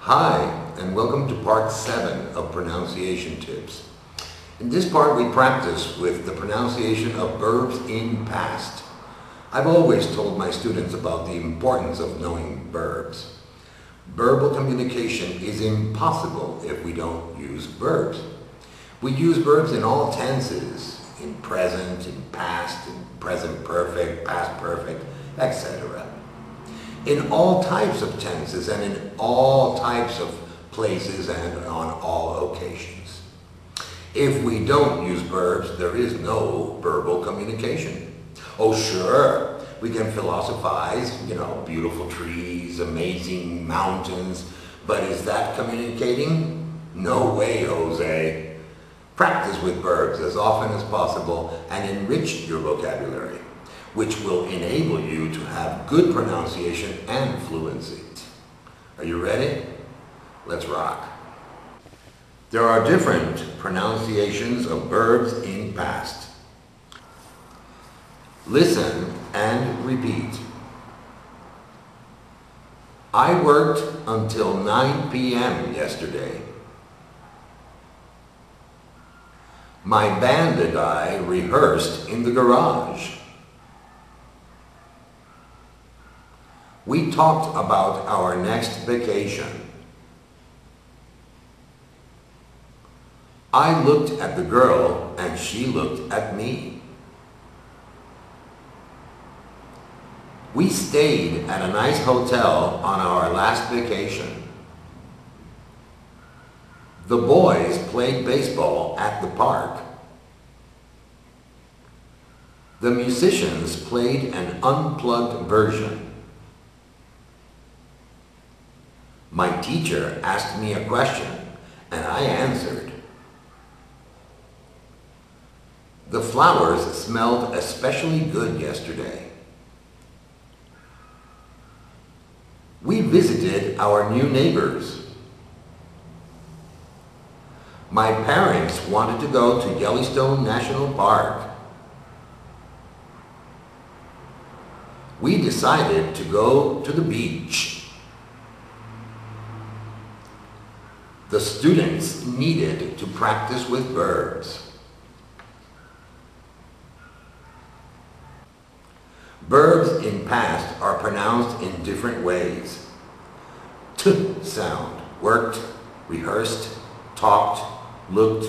Hi, and welcome to part 7 of pronunciation tips. In this part we practice with the pronunciation of verbs in past. I've always told my students about the importance of knowing verbs. Verbal communication is impossible if we don't use verbs. We use verbs in all tenses, in present, in past, in present perfect, past perfect, etc. In all types of tenses and in all types of places and on all occasions. If we don't use verbs, there is no verbal communication. Oh sure, we can philosophize, beautiful trees, amazing mountains, but is that communicating? No way, Jose. Practice with verbs as often as possible and enrich your vocabulary, which will enable you to have good pronunciation and fluency. Are you ready? Let's rock. There are different pronunciations of verbs in past. Listen and repeat. I worked until 9 p.m. yesterday. My band and I rehearsed in the garage. We talked about our next vacation. I looked at the girl and she looked at me. We stayed at a nice hotel on our last vacation. The boys played baseball at the park. The musicians played an unplugged version. My teacher asked me a question, and I answered. The flowers smelled especially good yesterday. We visited our new neighbors. My parents wanted to go to Yellowstone National Park. We decided to go to the beach. The students needed to practice with verbs. Verbs in past are pronounced in different ways. T sound, worked, rehearsed, talked, looked.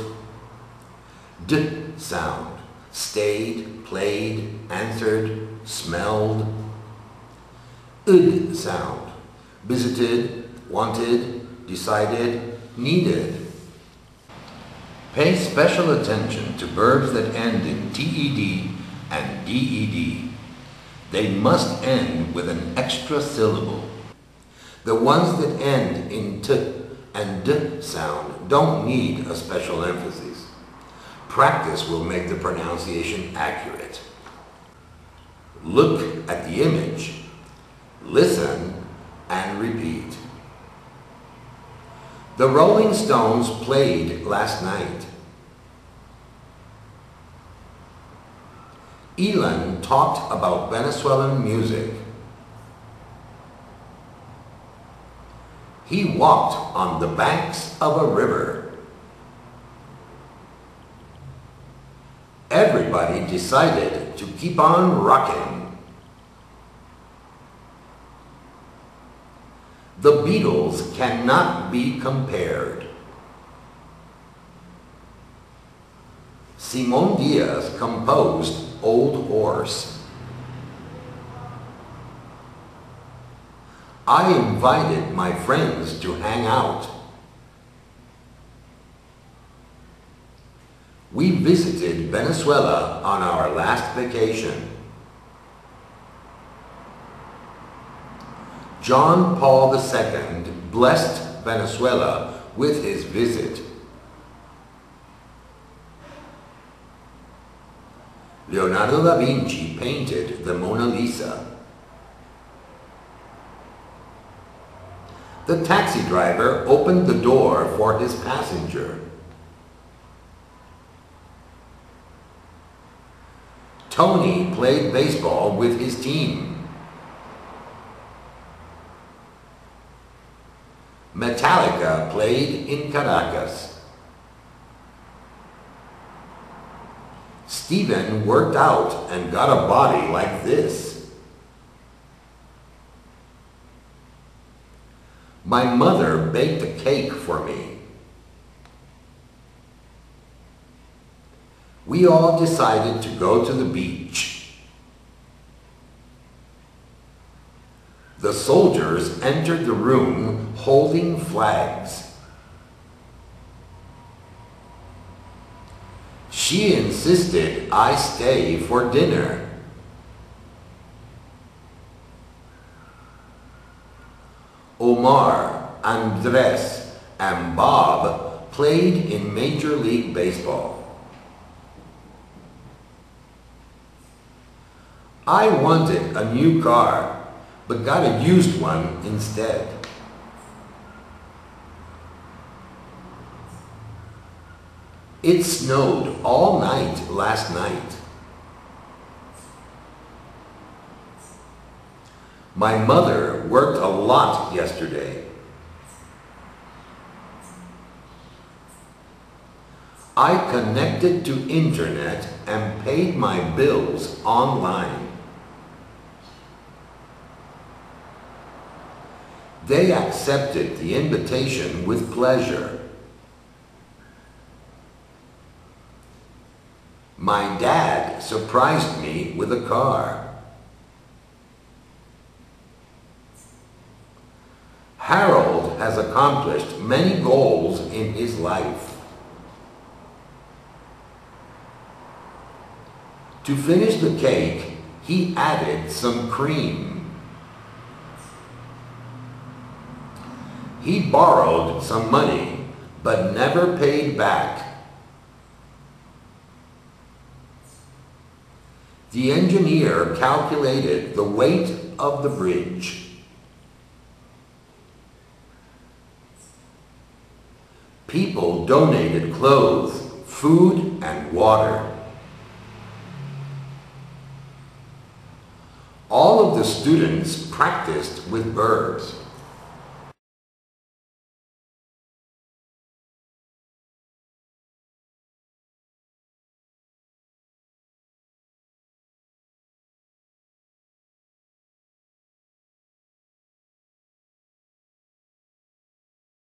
D sound, stayed, played, answered, smelled. Ud sound, visited, wanted, decided, needed. Pay special attention to verbs that end in TED and DED. They must end with an extra syllable. The ones that end in T and D sound don't need a special emphasis. Practice will make the pronunciation accurate. Look at the image, listen, and repeat. The Rolling Stones played last night. Elon talked about Venezuelan music. He walked on the banks of a river. Everybody decided to keep on rocking. The Beatles cannot be compared. Simón Díaz composed Old Horse. I invited my friends to hang out. We visited Venezuela on our last vacation. John Paul II blessed Venezuela with his visit. Leonardo da Vinci painted the Mona Lisa. The taxi driver opened the door for his passenger. Tony played baseball with his team. Metallica played in Caracas. Stephen worked out and got a body like this. My mother baked a cake for me. We all decided to go to the beach. The soldiers entered the room holding flags. She insisted I stay for dinner. Omar, Andres, and Bob played in Major League Baseball. I wanted a new car, but got a used one instead. It snowed all night last night. My mother worked a lot yesterday. I connected to internet and paid my bills online. They accepted the invitation with pleasure. My dad surprised me with a car. Harold has accomplished many goals in his life. To finish the cake, he added some cream. He borrowed some money, but never paid back. The engineer calculated the weight of the bridge. People donated clothes, food, and water. All of the students practiced with verbs.